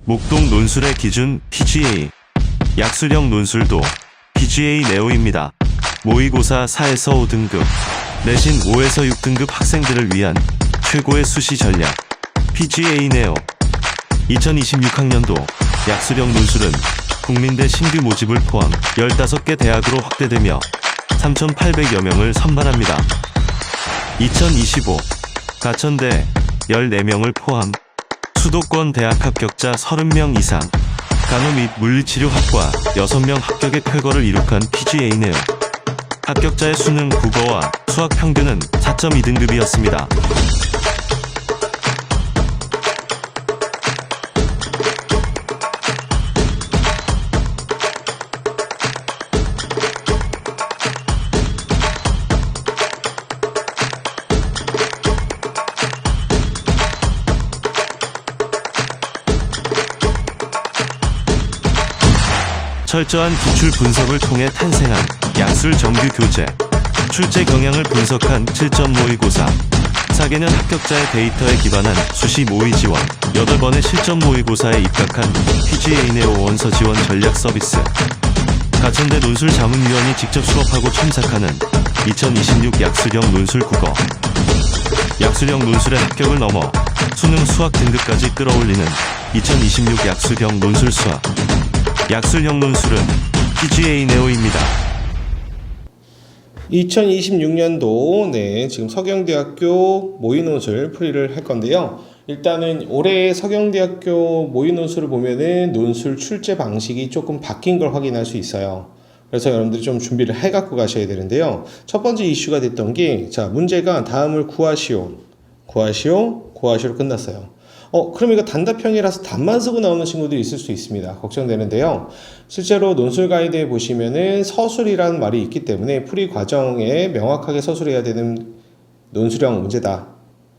목동 논술의 기준 PGA. 약술형 논술도 PGA 네오입니다. 모의고사 4에서 5등급, 내신 5에서 6등급 학생들을 위한 최고의 수시 전략 PGA 네오. 2026학년도 약술형 논술은 국민대 신규 모집을 포함 15개 대학으로 확대되며 3,800여 명을 선발합니다. 2025 가천대 14명을 포함 수도권 대학 합격자 30명 이상, 간호 및 물리치료학과 6명 합격의 쾌거를 이룩한 PGA 네오. 합격자의 수능 국어와 수학 평균은 4.2등급이었습니다. 철저한 기출 분석을 통해 탄생한 약술 정규 교재, 출제 경향을 분석한 7점 모의고사, 4개년 합격자의 데이터에 기반한 수시 모의 지원, 8번의 실전 모의고사에 입각한 PGA 네오 원서 지원 전략 서비스, 가천대 논술 자문위원이 직접 수업하고 첨삭하는 2026 약술형 논술 국어, 약술형 논술의 합격을 넘어 수능 수학 등급까지 끌어올리는 2026 약술형 논술 수학. 약술형 논술은 PGA 네오입니다. 2026년도 지금 서경대학교 모의논술 풀이를 할 건데요. 일단은 올해 서경대학교 모의논술을 보면은 논술 출제 방식이 조금 바뀐 걸 확인할 수 있어요. 그래서 여러분들이 좀 준비를 해 갖고 가셔야 되는데요. 첫 번째 이슈가 됐던 게, 문제가 다음을 구하시오. 구하시오로 끝났어요. 그럼 이거 단답형이라서 답만 쓰고 나오는 친구들이 있을 수 있습니다. 걱정되는데요. 실제로 논술 가이드에 보시면은 서술이라는 말이 있기 때문에 풀이 과정에 명확하게 서술해야 되는 논술형 문제다,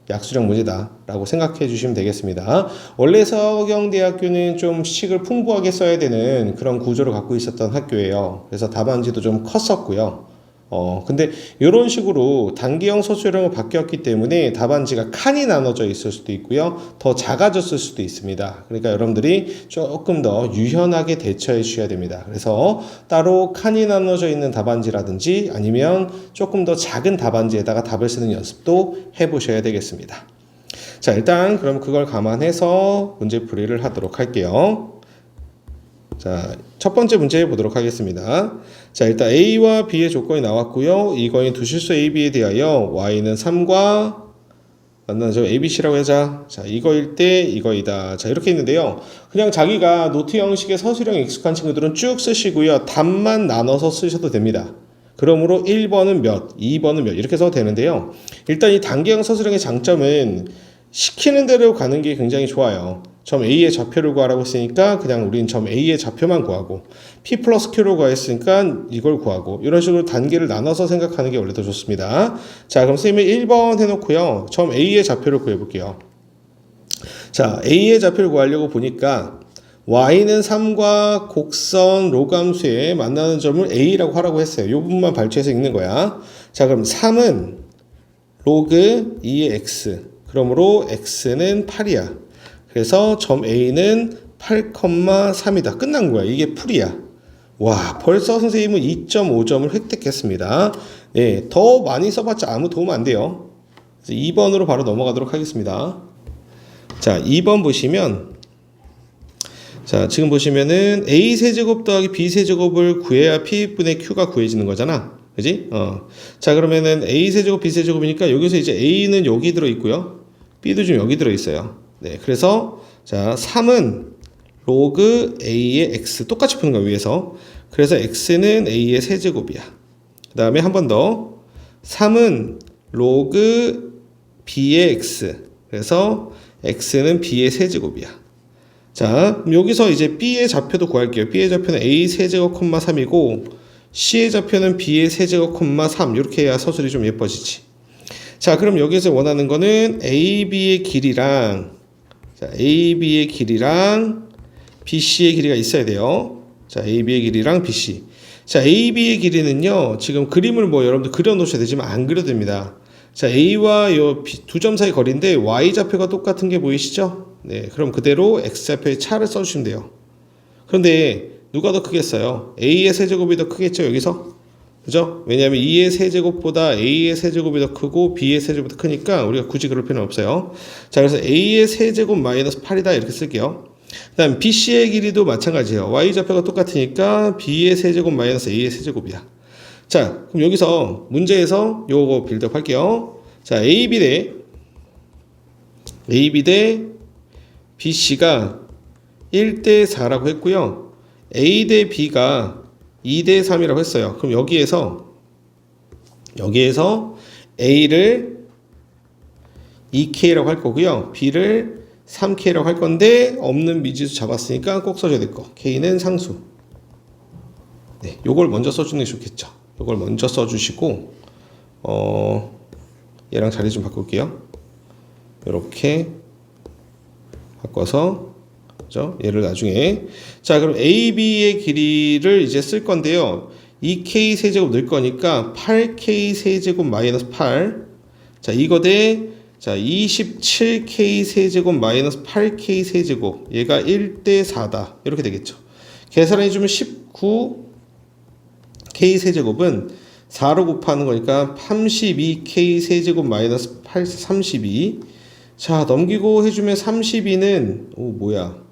약술형 문제다 라고 생각해 주시면 되겠습니다. 원래 서경대학교는 좀 식을 풍부하게 써야 되는 그런 구조를 갖고 있었던 학교예요. 그래서 답안지도 좀 컸었고요. 근데 이런 식으로 단계형 서술형으로 바뀌었기 때문에 답안지가 칸이 나눠져 있을 수도 있고요. 더 작아졌을 수도 있습니다. 그러니까 여러분들이 조금 더 유연하게 대처해 주셔야 됩니다. 그래서 따로 칸이 나눠져 있는 답안지라든지 아니면 조금 더 작은 답안지에다가 답을 쓰는 연습도 해보셔야 되겠습니다. 자, 일단 그럼 그걸 감안해서 문제 풀이를 하도록 할게요. 자, 첫 번째 문제 보도록 하겠습니다. 자, 일단 A와 B의 조건이 나왔고요. 이거인 두 실수 A, B에 대하여 Y는 3과 만나는 점 ABC라고 하자. 자, 이거일 때 이거이다. 자, 이렇게 있는데요. 그냥 자기가 노트 형식의 서술형에 익숙한 친구들은 쭉 쓰시고요. 답만 나눠서 쓰셔도 됩니다. 그러므로 1번은 몇, 2번은 몇 이렇게 써도 되는데요. 일단 이 단계형 서술형의 장점은 시키는 대로 가는 게 굉장히 좋아요. 점 A의 좌표를 구하라고 했으니까 그냥 우린 점 A의 좌표만 구하고, P 플러스 Q로 구했으니까 이걸 구하고, 이런 식으로 단계를 나눠서 생각하는 게 원래 더 좋습니다. 자, 그럼 선생님이 1번 해놓고요. 점 A의 좌표를 구해볼게요. 자, A의 좌표를 구하려고 보니까 Y는 3과 곡선 로감수에 만나는 점을 A라고 하라고 했어요. 이 부분만 발췌해서 읽는 거야. 자, 그럼 3은 로그 2의 X. 그러므로 X는 8이야. 그래서 점 A는 8,3이다. 끝난 거야. 이게 풀이야. 와, 벌써 선생님은 2.5점을 획득했습니다. 네, 더 많이 써봤자 아무 도움 안 돼요. 그래서 2번으로 바로 넘어가도록 하겠습니다. 자, 2번 보시면, 자, 지금 보시면은 A 세제곱 더하기 B 세제곱을 구해야 P분의 Q가 구해지는 거잖아. 그지? 자, 그러면은 A 세제곱 B 세제곱이니까 여기서 이제 A는 여기 들어있고요. B도 지금 여기 들어있어요. 네, 그래서 자, 3은 로그 A의 X 똑같이 푸는 거야, 위에서. 그래서 X는 A의 세제곱이야. 그 다음에 한 번 더 3은 로그 B의 X. 그래서 X는 B의 세제곱이야. 자, 여기서 이제 B의 좌표도 구할게요. B의 좌표는 A 세제곱, 3이고 C의 좌표는 B의 세제곱, 3. 이렇게 해야 서술이 좀 예뻐지지. 자, 그럼 여기서 원하는 거는 AB의 길이랑, 자, AB의 길이랑 BC의 길이가 있어야 돼요. 자, AB의 길이랑 BC. 자, AB의 길이는요, 지금 그림을 여러분들 그려 놓으셔야 되지만 안 그려도 됩니다. 자, A와 요 두 점 사이 거리인데 Y 좌표가 똑같은 게 보이시죠? 네, 그럼 그대로 x좌표의 차를 써주시면 돼요. 그런데 누가 더 크겠어요? a의 세제곱이 더 크겠죠, 여기서? 그죠? 왜냐하면 2의 세제곱보다 a의 세제곱이 더 크고 b의 세제곱이 더 크니까 우리가 굳이 그럴 필요는 없어요. 자, 그래서 a의 세제곱 마이너스 8이다 이렇게 쓸게요. 그 다음 bc의 길이도 마찬가지예요. y좌표가 똑같으니까 b의 세제곱 마이너스 a의 세제곱이야. 자, 그럼 여기서 문제에서 요거 빌드업 할게요. 자, ab 대 bc가 1대 4라고 했고요. a 대 b가 2대 3이라고 했어요. 그럼 여기에서 a를 2k라고 할 거고요. b를 3k라고 할 건데 없는 미지수 잡았으니까 꼭 써줘야 될 거. k는 상수. 네, 요걸 먼저 써주는 게 좋겠죠. 요걸 먼저 써주시고 얘랑 자리 좀 바꿀게요. 이렇게 바꿔서 그죠? 얘를 나중에 자 그럼 AB의 길이를 이제 쓸 건데요. 2K 세제곱 넣을 거니까 8K 세제곱 마이너스 8. 자 이거 대 자 27K 세제곱 마이너스 8K 세제곱 얘가 1대 4다 이렇게 되겠죠. 계산해주면 19K 세제곱은 4로 곱하는 거니까 32K 세제곱 마이너스 8 32. 자 넘기고 해주면 32는 뭐야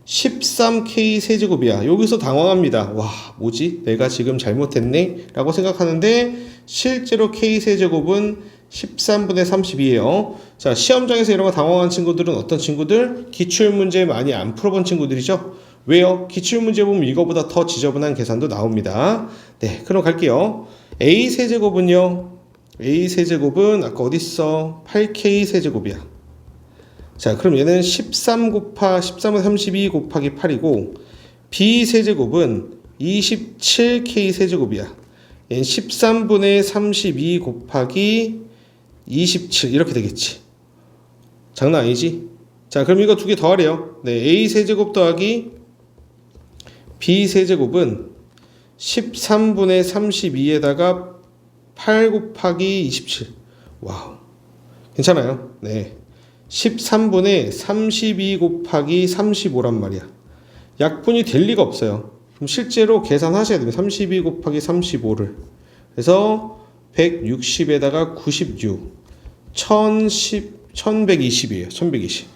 13K 세제곱이야. 여기서 당황합니다. 와 뭐지 내가 지금 잘못했네 라고 생각하는데 실제로 K 세제곱은 13분의 32예요. 자 시험장에서 이런 거 당황한 친구들은 어떤 친구들? 기출문제 많이 안 풀어본 친구들이죠. 왜요? 기출문제 보면 이거보다 더 지저분한 계산도 나옵니다. 네 그럼 갈게요. A 세제곱은요. A 세제곱은 아까 어딨어? 8K 세제곱이야. 자 그럼 얘는 13분의 32 곱하기 8이고 B 세제곱은 27K 세제곱이야. 얘는 13분의 32 곱하기 27 이렇게 되겠지. 장난 아니지? 자 그럼 이거 두 개 더하래요. 네 A 세제곱 더하기 B 세제곱은 13분의 32에다가 8 곱하기 27. 와우 괜찮아요. 네 13분의 32 곱하기 35란 말이야. 약분이 될 리가 없어요. 그럼 실제로 계산하셔야 됩니다. 32 곱하기 35를. 그래서 160에다가 96. 1120이에요. 1120.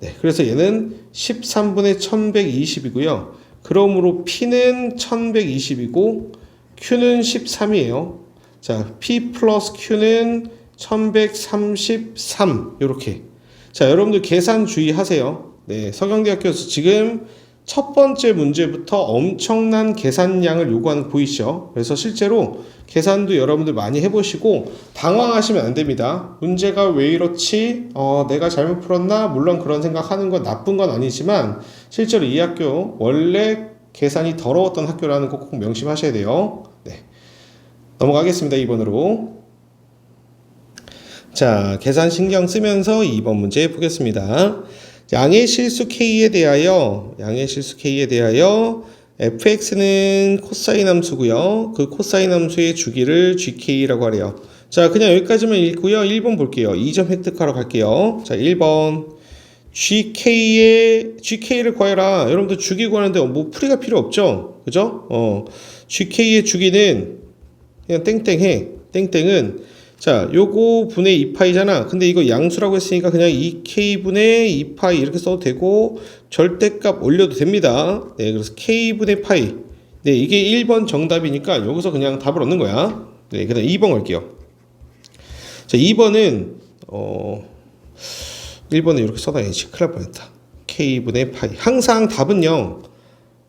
네, 그래서 얘는 13분의 1120이고요. 그러므로 P는 1120이고 Q는 13이에요. 자, P 플러스 Q는 1133. 이렇게. 자, 여러분들 계산 주의하세요. 네, 서강대학교에서 지금 첫 번째 문제부터 엄청난 계산량을 요구하는 거 보이시죠? 그래서 실제로 계산도 여러분들 많이 해보시고 당황하시면 안 됩니다. 문제가 왜 이렇지? 내가 잘못 풀었나? 물론 그런 생각하는 건 나쁜 건 아니지만 실제로 이 학교 원래 계산이 더러웠던 학교라는 거 꼭 명심하셔야 돼요. 네, 넘어가겠습니다. 2번으로. 자, 계산 신경 쓰면서 2번 문제 보겠습니다. 양의 실수 K에 대하여 fx는 코사인 함수고요. 그 코사인 함수의 주기를 gk라고 하래요. 자, 그냥 여기까지만 읽고요. 1번 볼게요. 2점 획득하러 갈게요. 자, 1번 gk를 구해라. 여러분들 주기 구하는데 뭐 풀이가 필요 없죠? 그죠? gk의 주기는 그냥 땡땡해. 땡땡은 자, 요거 분의 2파이잖아. 근데 이거 양수라고 했으니까 그냥 2k분의 2파이 이렇게 써도 되고 절대값 올려도 됩니다. 네, 그래서 k분의 파이. 네, 이게 1번 정답이니까 여기서 그냥 답을 얻는 거야. 네, 그다음 2번 갈게요. 자, 2번은 1번은 이렇게 써놔야지. 큰일 날 뻔했다. k분의 파이. 항상 답은요.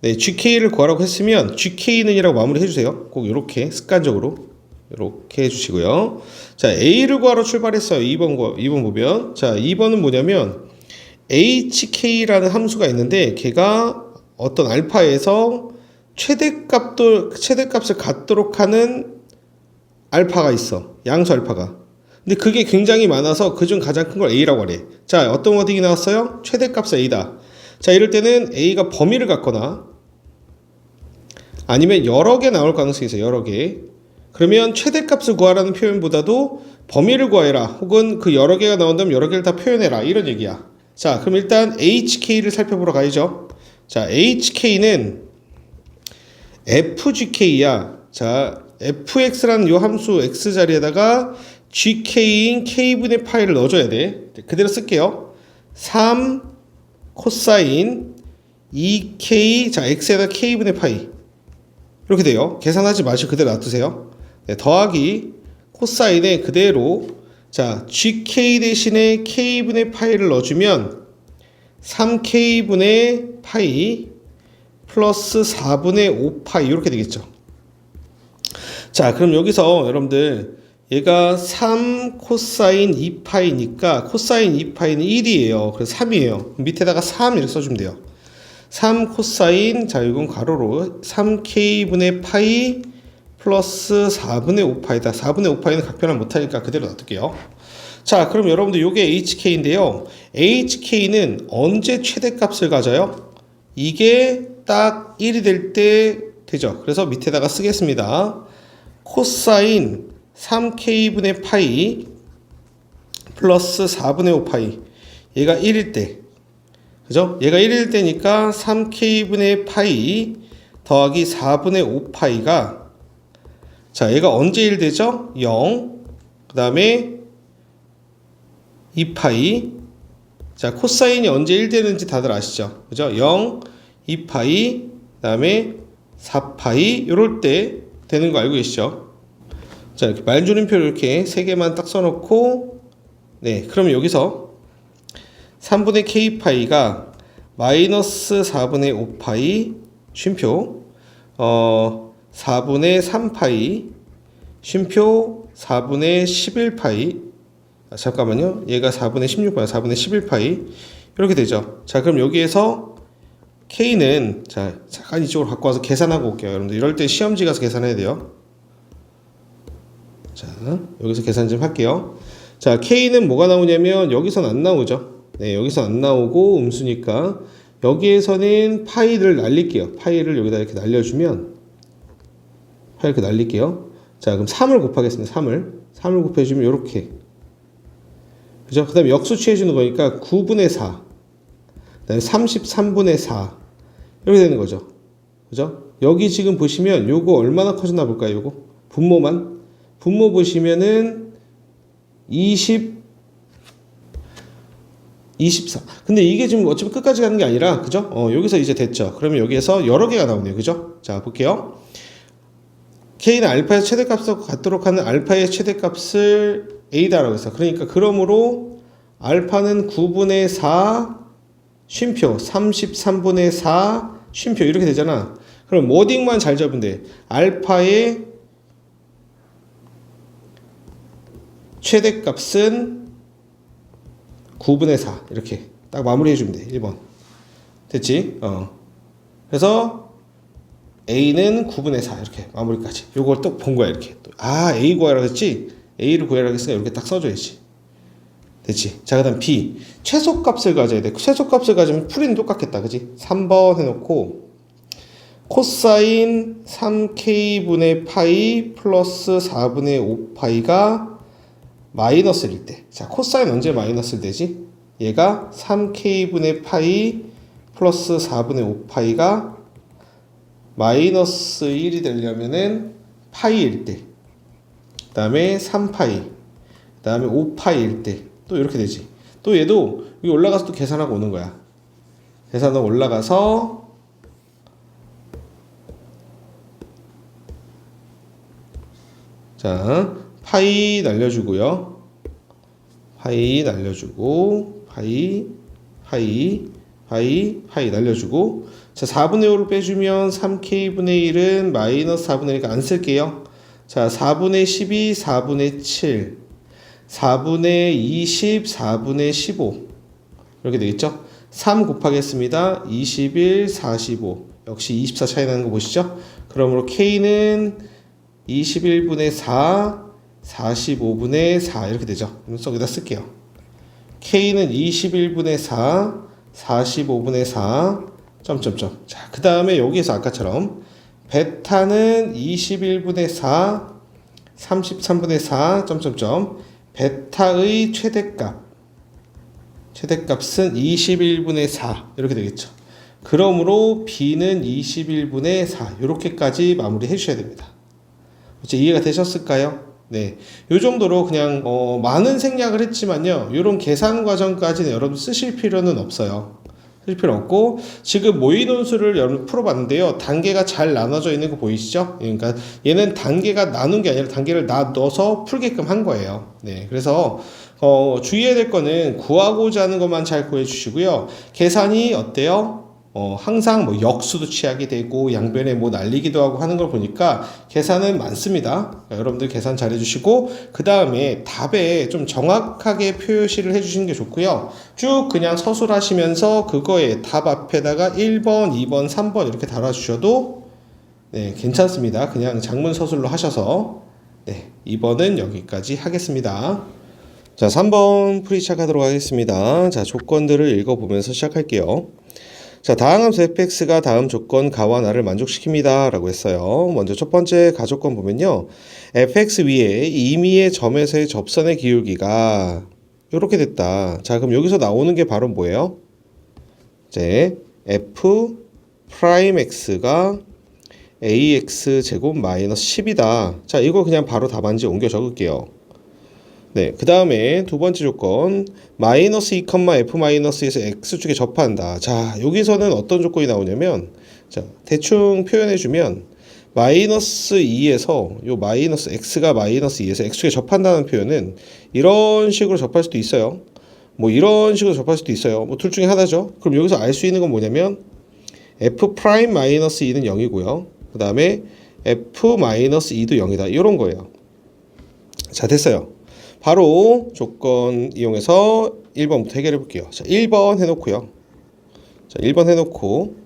네, gk를 구하라고 했으면 gk는이라고 마무리 해주세요. 꼭 이렇게 습관적으로. 이렇게 해주시고요. 자, A를 구하러 출발했어요. 2번 보면. 자, 2번은 뭐냐면, HK라는 함수가 있는데, 걔가 어떤 알파에서 최대값을 갖도록 하는 알파가 있어. 양수 알파가. 근데 그게 굉장히 많아서 그중 가장 큰 걸 A라고 하래. 자, 어떤 워딩이 나왔어요? 최대값은 A다. 자, 이럴 때는 A가 범위를 갖거나, 아니면 여러 개 나올 가능성이 있어요. 여러 개. 그러면 최대값을 구하라는 표현보다도 범위를 구해라 혹은 그 여러 개가 나온다면 여러 개를 다 표현해라 이런 얘기야. 자, 그럼 일단 HK를 살펴보러 가야죠. 자, HK는 FGK야. 자, fx라는 요 함수 x 자리에다가 gk인 k분의 파이를 넣어줘야 돼. 그대로 쓸게요. 3 코사인 2k, 자, x에다 k분의 파이. 이렇게 돼요. 계산하지 마시고 그대로 놔두세요. 네, 더하기 코사인에 그대로, 자, gk 대신에 k분의 파이를 넣어주면 3k분의 파이 플러스 4분의 5파이 이렇게 되겠죠. 자, 그럼 여기서 여러분들 얘가 3 코사인 2파이니까 코사인 2파이는 1이에요. 그래서 3이에요. 밑에다가 3 이렇게 써주면 돼요. 3 코사인, 자, 이건 가로로 3k분의 파이 플러스 4분의 5파이다. 4분의 5파이는 각변을 못하니까 그대로 놔둘게요. 자, 그럼 여러분들 요게 HK인데요. HK는 언제 최대값을 가져요? 이게 딱 1이 될 때 되죠. 그래서 밑에다가 쓰겠습니다. 코사인 3k분의 파이 플러스 4분의 5파이, 얘가 1일 때, 그죠? 얘가 1일 때니까 3k분의 파이 더하기 4분의 5파이가, 자, 얘가 언제 1 되죠? 0, 그 다음에 2파이. 자, 코사인이 언제 1 되는지 다들 아시죠? 그죠? 0, 2파이, 그 다음에 4파이, 요럴 때 되는 거 알고 계시죠? 자, 이렇게 말줄임표를 이렇게 3개만 딱 써놓고, 네, 그럼 여기서 3분의 k파이가 마이너스 4분의 5파이, 쉼표, 4분의 3파이, 쉼표 4분의 11파이, 아, 잠깐만요. 얘가 4분의 16파이, 4분의 11파이, 이렇게 되죠. 자, 그럼 여기에서 K는, 자, 잠깐 이쪽으로 갖고 와서 계산하고 올게요. 여러분들 이럴 때 시험지 가서 계산해야 돼요. 자, 여기서 계산 좀 할게요. 자, K는 뭐가 나오냐면 여기선 안 나오죠. 네, 여기서 안 나오고 음수니까 여기에서는 파이를 날릴게요. 파이를 여기다 이렇게 날려주면, 파이 이렇게 날릴게요. 자, 그럼 3을 곱하겠습니다. 3을 곱해주면 이렇게, 그죠? 그 다음에 역수 취해주는 거니까 9분의 4, 그 다음에 33분의 4 이렇게 되는 거죠. 그죠? 여기 지금 보시면 요거 얼마나 커졌나 볼까요? 요거 분모만, 분모 보시면은 24. 근데 이게 지금 어차피 끝까지 가는 게 아니라, 그죠? 여기서 이제 됐죠. 그러면 여기에서 여러 개가 나오네요. 그죠? 자, 볼게요. K는 알파의 최대값과 같도록 하는 알파의 최대값을 A다라고 했어. 그러니까 그러므로 알파는 9분의 4 쉼표 33분의 4 쉼표 이렇게 되잖아. 그럼 워딩만 잘 잡으면 돼. 알파의 최대값은 9분의 4 이렇게 딱 마무리해 주면 돼. 1번 됐지? 그래서 A는 9분의 4 이렇게 마무리까지. 요걸 또 본 거야. 이렇게 아, A 구하라고 했지? A를 구하라고 했으니까 이렇게 딱 써줘야지. 됐지? 자, 그 다음 B 최소값을 가져야 돼. 최소값을 가지면 풀이는 똑같겠다. 그지? 3번 해놓고 코사인 3k분의 파이 플러스 4분의 5파이가 마이너스일 때, 자, 코사인 언제 마이너스일 되지? 얘가 3k분의 파이 플러스 4분의 5파이가 마이너스 1이 되려면은 파이일 때, 그 다음에 3파이, 그 다음에 5파이일 때, 또 이렇게 되지. 또 얘도 여기 올라가서 또 계산하고 오는 거야. 계산하고 올라가서 자, 파이 날려주고요. 파이 날려주고, 파이 날려주고. 자, 4분의 5를 빼주면 3k분의 1은 마이너스 4분의 1이니까 안 쓸게요. 자, 4분의 12, 4분의 7, 4분의 20, 4분의 15 이렇게 되겠죠? 3 곱하겠습니다. 21, 45 역시 24 차이 나는 거 보시죠? 그러므로 K는 21분의 4, 45분의 4 이렇게 되죠. 여기다 쓸게요. K는 21분의 4, 45분의 4 점점점. 자, 그 다음에 여기에서 아까처럼 베타는 21분의 4, 33분의 4 점점점. 베타의 최대값 최대값은 21분의 4 이렇게 되겠죠. 그러므로 b는 21분의 4 이렇게까지 마무리 해주셔야 됩니다. 이해가 되셨을까요? 네, 이 정도로 그냥 많은 생략을 했지만요, 이런 계산 과정까지는 여러분 쓰실 필요는 없어요. 쓸 필요 없고, 지금 모의논술을 여러분 풀어봤는데요, 단계가 잘 나눠져 있는 거 보이시죠? 그러니까 얘는 단계가 나눈 게 아니라 단계를 넣어서 풀게끔 한 거예요. 네, 그래서 주의해야 될 거는 구하고자 하는 것만 잘 구해주시고요. 계산이 어때요? 항상 뭐 역수도 취하게 되고 양변에 뭐 날리기도 하고 하는 걸 보니까 계산은 많습니다. 그러니까 여러분들 계산 잘 해주시고, 그 다음에 답에 좀 정확하게 표시를 해주시는 게 좋고요. 쭉 그냥 서술하시면서 그거에 답 앞에다가 1번, 2번, 3번 이렇게 달아주셔도 네, 괜찮습니다. 그냥 장문 서술로 하셔서. 네, 2번은 여기까지 하겠습니다. 자, 3번 풀이 시작하도록 하겠습니다. 자, 조건들을 읽어보면서 시작할게요. 자, 다항함수 fx가 다음 조건 가와 나를 만족시킵니다 라고 했어요. 먼저 첫 번째 가조건 보면요, fx 위에 임의의 점에서의 접선의 기울기가 이렇게 됐다. 자, 그럼 여기서 나오는 게 바로 뭐예요? 이제 f 프라임 x가 ax 제곱 마이너스 10이다. 자, 이거 그냥 바로 답안지에 옮겨 적을게요. 네, 그 다음에 두 번째 조건, 마이너스 2, f-에서 x축에 접한다. 자, 여기서는 어떤 조건이 나오냐면, 자, 대충 표현해주면, 마이너스 2에서, 요 마이너스 x가 마이너스 2에서 x축에 접한다는 표현은 이런 식으로 접할 수도 있어요. 뭐 이런 식으로 접할 수도 있어요. 뭐 둘 중에 하나죠. 그럼 여기서 알 수 있는 건 뭐냐면, f 프라임 마이너스 2는 0이고요. 그 다음에 f 마이너스 2도 0이다. 이런 거예요. 자, 됐어요. 바로 조건 이용해서 1번부터 해결해 볼게요. 자, 1번 해놓고요. 자, 1번 해놓고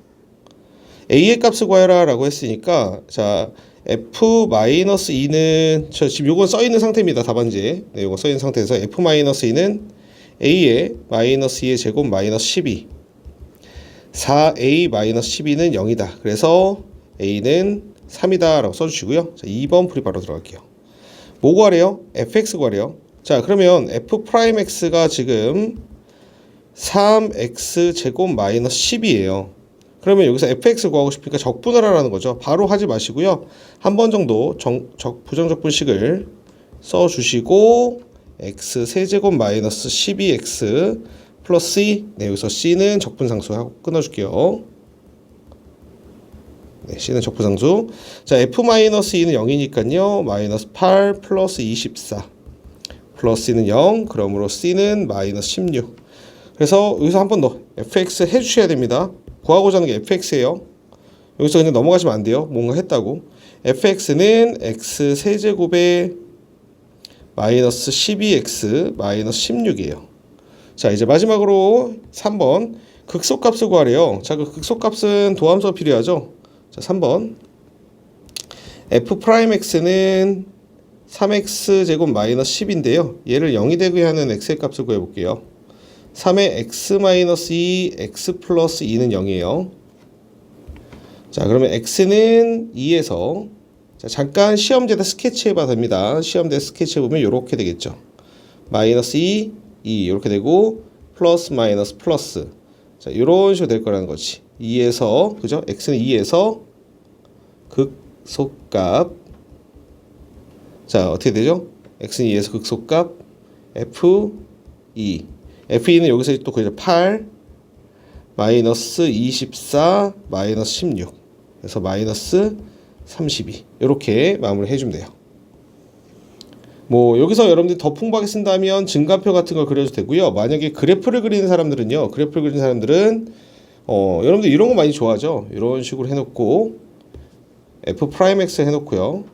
a의 값을 구하라 라고 했으니까, 자, f-2는 저 지금 요건 써있는 상태입니다. 답안지에. 네, 요거 써있는 상태에서 f-2는 a의 마이너스 2의 제곱 마이너스 12, 4a-12는 0이다. 그래서 a는 3이다 라고 써주시고요. 자, 2번 풀이 바로 들어갈게요. 뭐 구하래요? fx 구하래요. 자, 그러면 f'x가 지금 3x 제곱 마이너스 10이에요. 그러면 여기서 fx 구하고 싶으니까 적분을 하라는 거죠. 바로 하지 마시고요. 한 번 정도 부정적분식을 써주시고, x 세제곱 마이너스 12x 플러스 c, 네, 여기서 c는 적분상수 하고 끊어줄게요. 네, c는 적분상수. 자, f-2는 0이니까요. 마이너스 8 플러스 24 플러스 c는 0, 그러므로 c는 마이너스 16. 그래서 여기서 한 번 더 fx 해주셔야 됩니다. 구하고자 하는 게 fx예요. 여기서 그냥 넘어가시면 안 돼요. 뭔가 했다고. fx는 x 세제곱에 마이너스 12x 마이너스 16이에요. 자, 이제 마지막으로 3번 극소값을 구하래요. 자, 그 극소값은 도함수가 필요하죠. 자, 3번 f'x는 3x 제곱 마이너스 10인데요. 얘를 0이 되게 하는 x의 값을 구해볼게요. 3의 x 마이너스 2, x 플러스 2는 0이에요. 자, 그러면 x는 2에서, 자, 잠깐 시험지에다 스케치해봐도 됩니다. 시험지에 스케치해보면 이렇게 되겠죠. 마이너스 2, 2 이렇게 되고, 플러스 마이너스 플러스. 자, 이런 식으로 될 거라는 거지. 2에서, 그죠? x는 2에서 극소값. 자, 어떻게 되죠? x는 2에서 극소값 f2. f2는 여기서 또 그죠? 8 마이너스 24 마이너스 16. 그래서 마이너스 32. 이렇게 마무리 해주면 돼요. 뭐 여기서 여러분들이 더 풍부하게 쓴다면 증가표 같은 걸 그려도 되고요. 만약에 그래프를 그리는 사람들은요. 그래프를 그리는 사람들은 여러분들 이런 거 많이 좋아하죠. 이런 식으로 해놓고 f'x 해놓고요.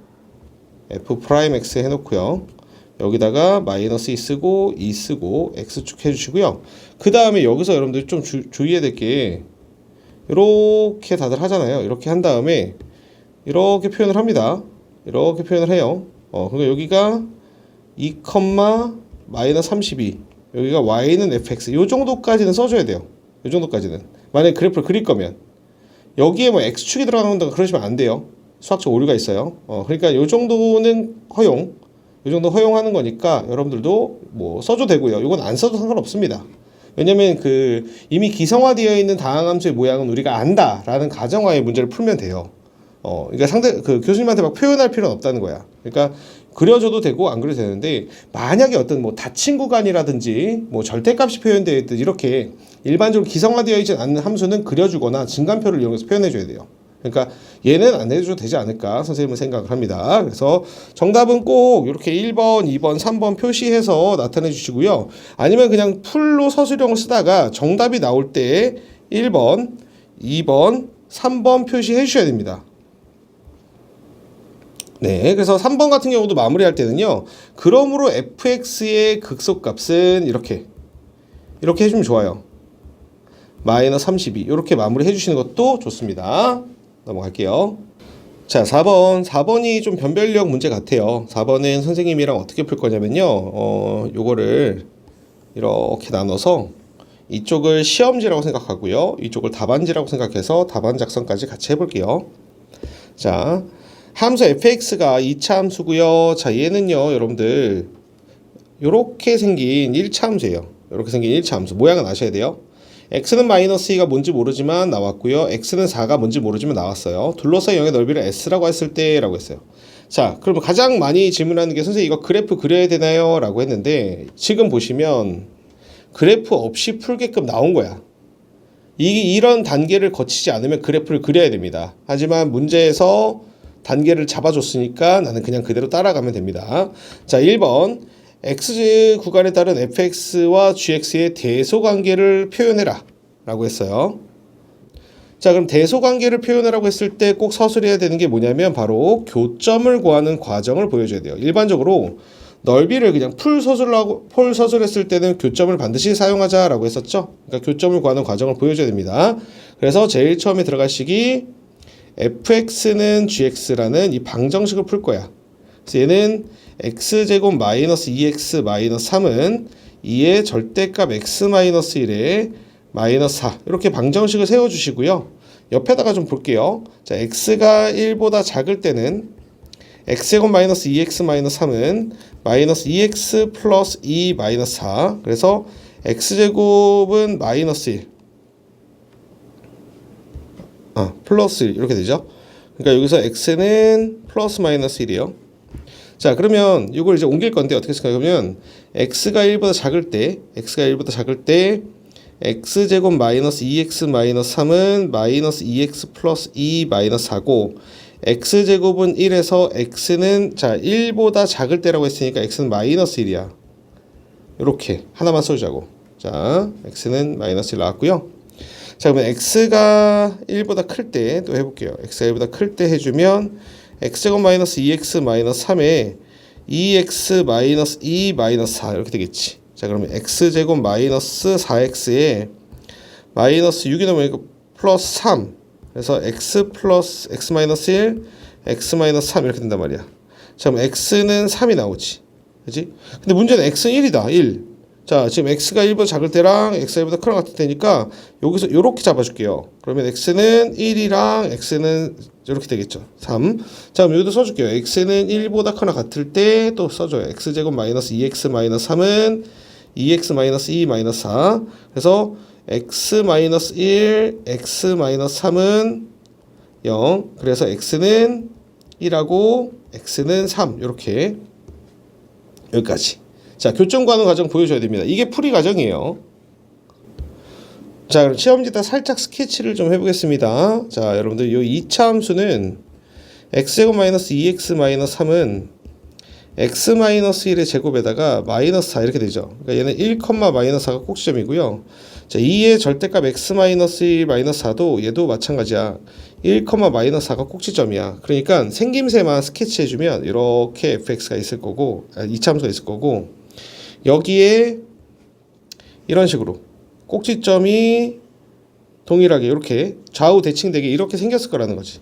f'x 해놓고요. 여기다가 마이너스 2 쓰고 2 쓰고 x축 해주시고요. 그 다음에 여기서 여러분들 좀 주의해야 될 게, 이렇게 다들 하잖아요. 이렇게 한 다음에 이렇게 표현을 합니다. 이렇게 표현을 해요. 그러니까 여기가 2, 마이너스 32, 여기가 y는 fx, 요 정도까지는 써줘야 돼요. 요 정도까지는. 만약에 그래프를 그릴 거면 여기에 뭐 x축이 들어간다 그러시면 안 돼요. 수학적 오류가 있어요. 그러니까 요 정도는 요 정도 허용하는 거니까 여러분들도 뭐 써도 되고요. 이건 안 써도 상관없습니다. 왜냐면 이미 기성화되어 있는 다항함수의 모양은 우리가 안다라는 가정하에 문제를 풀면 돼요. 그러니까 교수님한테 막 표현할 필요는 없다는 거야. 그러니까 그려줘도 되고 안 그려도 되는데, 만약에 어떤 뭐 닫힌 구간이라든지 뭐 절대값이 표현되어 있듯 이렇게 일반적으로 기성화되어 있지 않는 함수는 그려주거나 증간표를 이용해서 표현해줘야 돼요. 그러니까 얘는 안 해줘도 되지 않을까 선생님은 생각을 합니다. 그래서 정답은 꼭 이렇게 1번, 2번, 3번 표시해서 나타내 주시고요. 아니면 그냥 풀로 서술형을 쓰다가 정답이 나올 때 1번, 2번, 3번 표시해 주셔야 됩니다. 네, 그래서 3번 같은 경우도 마무리할 때는요, 그러므로 fx의 극소값은 이렇게 해주면 좋아요. 마이너스 32 이렇게 마무리 해주시는 것도 좋습니다. 넘어갈게요. 자, 4번이 좀 변별력 문제 같아요. 4번은 선생님이랑 어떻게 풀 거냐면요, 요거를 이렇게 나눠서 이쪽을 시험지라고 생각하고요, 이쪽을 답안지라고 생각해서 답안 작성까지 같이 해볼게요. 자, 함수 fx가 2차 함수고요. 자, 얘는요, 여러분들 요렇게 생긴 1차 함수예요. 요렇게 생긴 1차 함수 모양은 아셔야 돼요. x는 마이너스 2가 뭔지 모르지만 나왔고요, x는 4가 뭔지 모르지만 나왔어요. 둘러싸인 영의 넓이를 s라고 했을 때 라고 했어요. 자, 그러면 가장 많이 질문하는 게, 선생님 이거 그래프 그려야 되나요? 라고 했는데, 지금 보시면 그래프 없이 풀게끔 나온 거야. 이런 단계를 거치지 않으면 그래프를 그려야 됩니다. 하지만 문제에서 단계를 잡아줬으니까 나는 그냥 그대로 따라가면 됩니다. 자, 1번 x 구간에 따른 fx와 gx의 대소관계를 표현해라 라고 했어요. 자, 그럼 대소관계를 표현하라고 했을 때 꼭 서술해야 되는 게 뭐냐면 바로 교점을 구하는 과정을 보여줘야 돼요. 일반적으로 넓이를 그냥 풀 서술했을 때는 교점을 반드시 사용하자라고 했었죠. 그러니까 교점을 구하는 과정을 보여줘야 됩니다. 그래서 제일 처음에 들어갈 식이 fx는 gx라는 이 방정식을 풀 거야. 그래서 얘는 x제곱 마이너스 2x 마이너스 3은 2의 절대값 x 마이너스 1에 마이너스 4 이렇게 방정식을 세워주시고요. 옆에다가 좀 볼게요. 자, x가 1보다 작을 때는 x제곱 마이너스 2x 마이너스 3은 마이너스 2x 플러스 2 마이너스 4. 그래서 x제곱은 마이너스 1 플러스 1 이렇게 되죠. 그러니까 여기서 x는 플러스 마이너스 1이에요. 자, 그러면 이걸 이제 옮길 건데 어떻게 생각하면 x가 1보다 작을 때 x제곱 마이너스 2x 마이너스 3은 마이너스 2x 플러스 2 마이너스 4고, x제곱은 1에서 x는, 자, 1보다 작을 때라고 했으니까 x는 마이너스 1이야. 이렇게 하나만 써주자고. 자, x는 마이너스 1 나왔고요. 자, 그러면 x가 1보다 클 때 또 해볼게요. x가 1보다 클 때 해주면 x제곱 마이너스 2x 마이너스 3에 2x 마이너스 2 마이너스 4 이렇게 되겠지. 자, 그러면 x제곱 마이너스 4x에 마이너스 6이 넘으니까 플러스 3. 그래서 x 플러스 x 마이너스 1, x 마이너스 3 이렇게 된단 말이야. 자, 그럼 x는 3이 나오지. 그치? 근데 문제는 x는 1이다. 1. 자, 지금 x가 1보다 작을 때랑 x가 1보다 크랑 같을 때니까 여기서 이렇게 잡아줄게요. 그러면 x는 1이랑 x는 이렇게 되겠죠. 3. 자, 그럼 여기도 써줄게요. x는 1보다 크나 같을 때 또 써줘요. x제곱 마이너스 2x 마이너스 3은 2x 마이너스 2 마이너스 4. 그래서 x 마이너스 1, x 마이너스 3은 0. 그래서 x는 1하고 x는 3. 이렇게 여기까지. 자, 교점 구하는 과정 보여줘야 됩니다. 이게 풀이 과정이에요. 자, 그럼 시험지에다 살짝 스케치를 좀 해보겠습니다. 자, 여러분들 이 2차 함수는 x제곱 마이너스 2x 마이너스 3은 x 마이너스 1의 제곱에다가 마이너스 4 이렇게 되죠. 그러니까 얘는 1, 마이너스 4가 꼭지점이고요. 자, 2의 절대값 x 마이너스 1 마이너스 4도 얘도 마찬가지야. 1, 마이너스 4가 꼭지점이야. 그러니까 생김새만 스케치해주면 이렇게 fx가 있을 거고, 2차 함수가 있을 거고, 여기에 이런 식으로 꼭지점이 동일하게 이렇게 좌우 대칭되게 이렇게 생겼을 거라는 거지.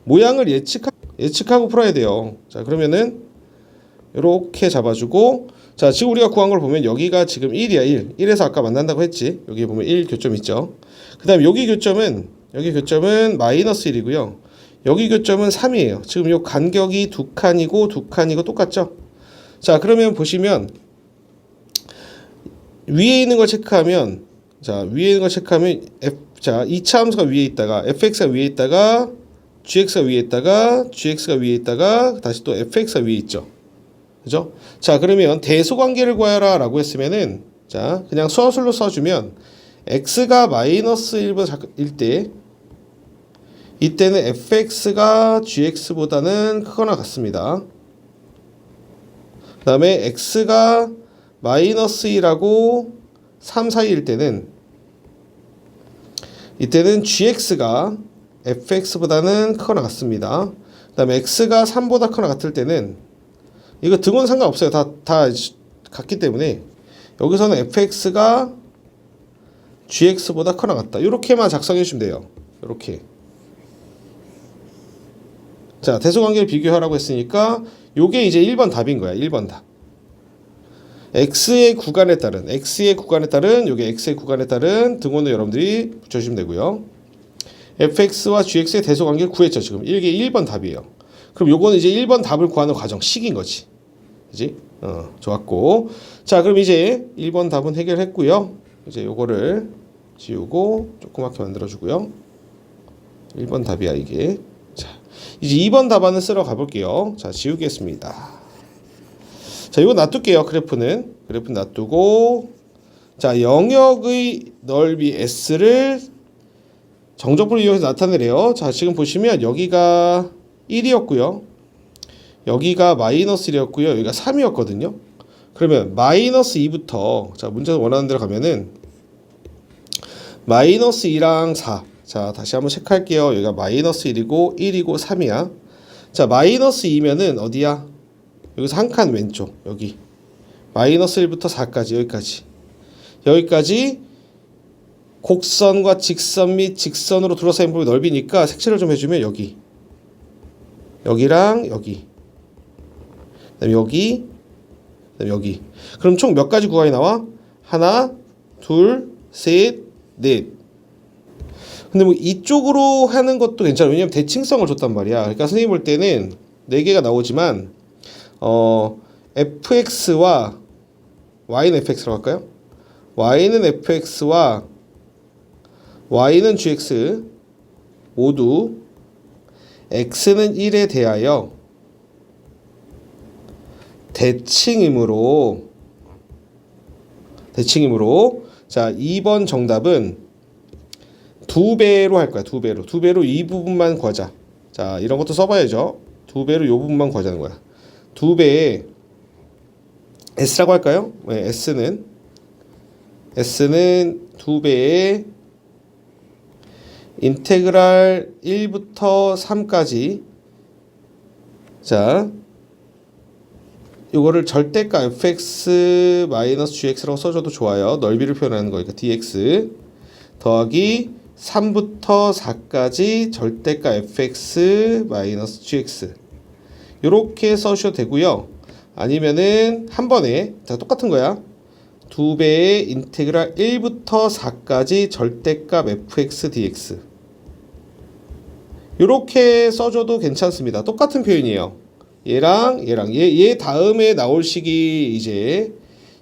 모양을 예측하고 풀어야 돼요. 자, 그러면은 이렇게 잡아주고, 자, 지금 우리가 구한 걸 보면 여기가 지금 1이야. 1에서 아까 만난다고 했지. 여기 보면 1 교점 있죠. 그 다음에 여기 교점은 마이너스 1이고요 여기 교점은 3이에요 지금 요 간격이 두 칸이고 똑같죠. 자, 그러면 보시면 위에 있는 걸 체크하면 자, 위에 있는 거 체크하면 자, 2차 함수가 위에 있다가 fx가 위에 있다가 gx가 위에 있다가 gx가 위에 있다가 다시 또 fx가 위에 있죠. 그죠? 자, 그러면 대소관계를 구하라 라고 했으면은 자, 그냥 수화술로 써주면 x가 마이너스 1일 때 이때는 fx가 gx보다는 크거나 같습니다. 그 다음에 x가 마이너스 1하고 3 사이일 때는 이때는 gx가 fx보다는 크거나 같습니다. 그 다음에 x가 3보다 크거나 같을 때는 이거 등호는 상관없어요. 다 같기 때문에 여기서는 fx가 gx보다 크거나 같다. 이렇게만 작성해 주시면 돼요. 이렇게. 자, 대소관계를 비교하라고 했으니까 요게 이제 1번 답인 거야. 1번 답. x의 구간에 따른 요게 x의 구간에 따른 등호는 여러분들이 붙여주시면 되고요. fx와 gx의 대소관계를 구했죠. 지금 이게 1번 답이에요. 그럼 요거는 이제 1번 답을 구하는 과정 식인 거지. 그지? 좋았고. 자, 그럼 이제 1번 답은 해결했고요. 이제 요거를 지우고 조그맣게 만들어주고요. 1번 답이야 이게. 자, 이제 2번 답안을 쓰러 가볼게요. 자, 지우겠습니다. 자, 이거 놔둘게요. 그래프는 놔두고, 자, 영역의 넓이 S를 정적분을 이용해서 나타내래요. 자, 지금 보시면 여기가 1이었고요. 여기가 마이너스 1이었고요. 여기가 3이었거든요. 그러면 마이너스 2부터 자, 문제에서 원하는 대로 가면은 마이너스 2랑 4. 자, 다시 한번 체크할게요. 여기가 마이너스 1이고 1이고 3이야. 자, 마이너스 2면은 어디야? 여기서 한 칸 왼쪽. 여기. 마이너스 1부터 4까지 여기까지 곡선과 직선 및 직선으로 둘러싸인 부분이 넓이니까 색칠을 좀 해주면 여기랑 여기. 그다음에 여기. 그다음에 여기. 그럼 총 몇 가지 구간이 나와? 하나, 둘, 셋, 넷. 근데 뭐 이쪽으로 하는 것도 괜찮아. 왜냐면 대칭성을 줬단 말이야. 그러니까 선생님 볼 때는 4개가 나오지만 fx와 y는 fx라고 할까요? y는 fx와 y는 gx 모두 x는 1에 대하여 대칭이므로 자, 2번 정답은 2배로 할 거야. 2배로 이 부분만 구하자. 자, 이런 것도 써봐야죠. 2배로 이 부분만 구하자는 거야. 2배에 S라고 할까요? 네, S는 2배에 인테그랄 1부터 3까지 자, 요거를 절대값 fx-gx라고 써줘도 좋아요. 넓이를 표현하는 거니까 dx 더하기 3부터 4까지 절대값 fx-gx 요렇게 써주셔도 되고요. 아니면은 한 번에 자, 똑같은 거야. 2배의 인테그랄 1부터 4까지 절대값 fx dx 요렇게 써줘도 괜찮습니다. 똑같은 표현이에요. 얘 다음에 나올 식이 이제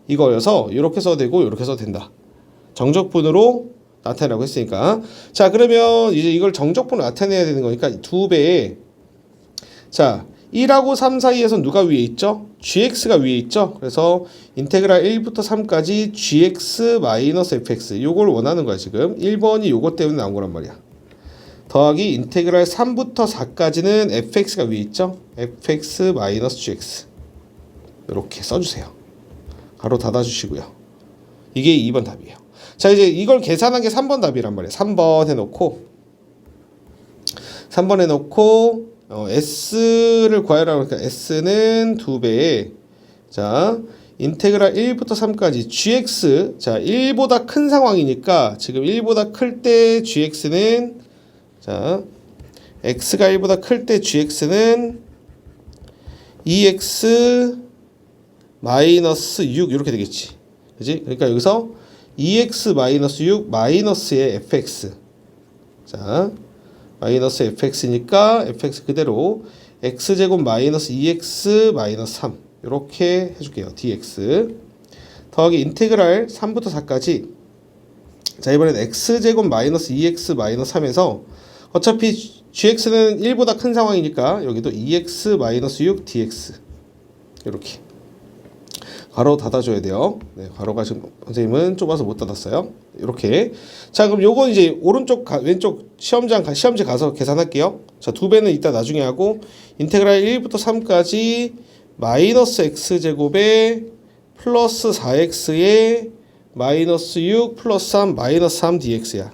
이거여서 이렇게 써도 되고 이렇게 써도 된다. 정적분으로 나타내라고 했으니까. 자, 그러면 이제 이걸 정적분으로 나타내야 되는 거니까 2배에 자, 1하고 3 사이에서 누가 위에 있죠? gx가 위에 있죠? 그래서 인테그랄 1부터 3까지 gx-fx 요걸 원하는 거야 지금. 1번이 요것 때문에 나온 거란 말이야. 더하기 인테그랄 3부터 4까지는 fx가 위에 있죠? fx-gx 이렇게 써주세요. 가로 닫아주시고요. 이게 2번 답이에요. 자, 이제 이걸 계산한 게 3번 답이란 말이에요. 3번 해놓고 S를 구하라고 하니까 S는 2배에 자, 인테그랄 1부터 3까지 gx 자, 1보다 큰 상황이니까 지금 1보다 클 때 gx는 자, x가 1보다 클 때 gx는 2x 마이너스 6 이렇게 되겠지. 그지? 그러니까 여기서 2x 마이너스 6 마이너스의 fx 자, 마이너스 fx니까 fx 그대로 x제곱 마이너스 2x 마이너스 3 이렇게 해줄게요. dx 더하기 인테그랄 3부터 4까지 자, 이번엔 x제곱 마이너스 2x 마이너스 3에서 어차피 gx는 1보다 큰 상황이니까 여기도 2x 마이너스 6 dx 이렇게 괄호 닫아줘야 돼요. 네, 괄호가 지금 선생님은 좁아서 못 닫았어요. 이렇게. 자, 그럼 요건 이제 오른쪽 왼쪽 시험지 가서 계산할게요. 자, 2배는 이따 나중에 하고 인테그랄 1부터 3까지 마이너스 x제곱에 플러스 4x에 마이너스 6 플러스 3 마이너스 3 dx야.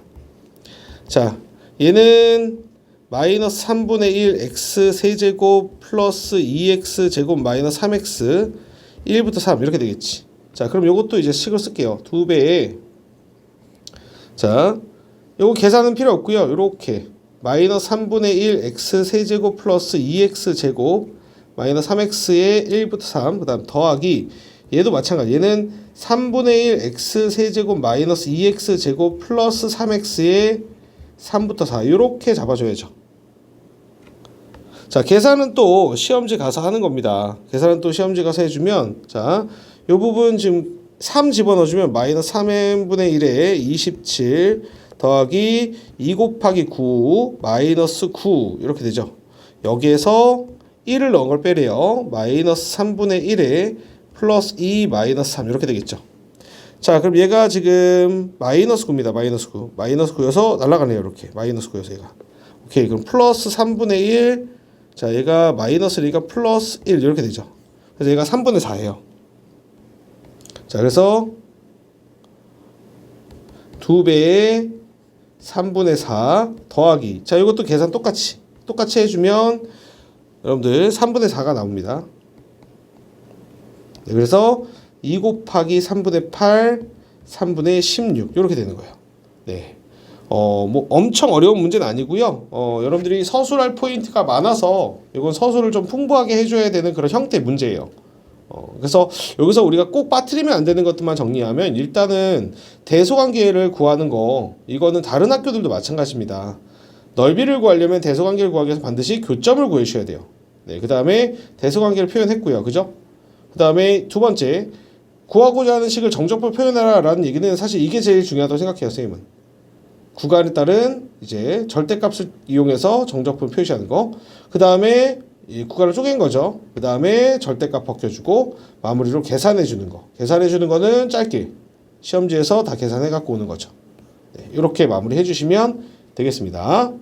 자, 얘는 마이너스 3분의 1 x 세제곱 플러스 2x 제곱 마이너스 3x 1부터 3 이렇게 되겠지. 자, 그럼 요것도 이제 식을 쓸게요. 2배에 자, 요거 계산은 필요 없고요. 요렇게 마이너스 3분의 1 x 세제곱 플러스 2x 제곱 마이너스 3x에 1부터 3 그 다음 더하기 얘도 마찬가지. 얘는 3분의 1 x 세제곱 마이너스 2x 제곱 플러스 3x에 3부터 4 요렇게 잡아줘야죠. 자, 계산은 또 시험지 가서 하는 겁니다. 계산은 또 시험지 가서 해주면 자, 요 부분 지금 3 집어넣어주면 마이너스 3n분의 1에 27 더하기 2 곱하기 9 마이너스 9 이렇게 되죠. 여기에서 1을 넣은 걸 빼래요. 마이너스 3분의 1에 플러스 2 마이너스 3 이렇게 되겠죠. 자, 그럼 얘가 지금 마이너스 9입니다. 마이너스 9. 마이너스 9여서 날아가네요. 이렇게. 마이너스 9여서 얘가. 오케이. 그럼 플러스 3분의 1. 자, 얘가 마이너스니까 플러스 1 이렇게 되죠. 그래서 얘가 3분의 4예요. 자, 그래서 2배에 3분의 4 더하기. 자, 이것도 계산 똑같이 해주면 여러분들 3분의 4가 나옵니다. 네, 그래서 2 곱하기 3분의 8, 3분의 16 이렇게 되는 거예요. 네. 뭐 엄청 어려운 문제는 아니고요. 여러분들이 서술할 포인트가 많아서 이건 서술을 좀 풍부하게 해줘야 되는 그런 형태 문제예요. 그래서 여기서 우리가 꼭 빠뜨리면 안 되는 것들만 정리하면 일단은 대소관계를 구하는 거 이거는 다른 학교들도 마찬가지입니다. 넓이를 구하려면 대소관계를 구하기 위해서 반드시 교점을 구해주셔야 돼요. 네, 그 다음에 대소관계를 표현했고요. 그죠? 그 다음에 두 번째 구하고자 하는 식을 정적으로 표현하라 라는 얘기는 사실 이게 제일 중요하다고 생각해요. 선생님은 구간에 따른 이제 절대값을 이용해서 정적분 표시하는 거. 그 다음에 이 구간을 쪼갠 거죠. 그 다음에 절대값 벗겨주고 마무리로 계산해 주는 거. 계산해 주는 거는 짧게 시험지에서 다 계산해 갖고 오는 거죠. 네, 이렇게 마무리 해주시면 되겠습니다.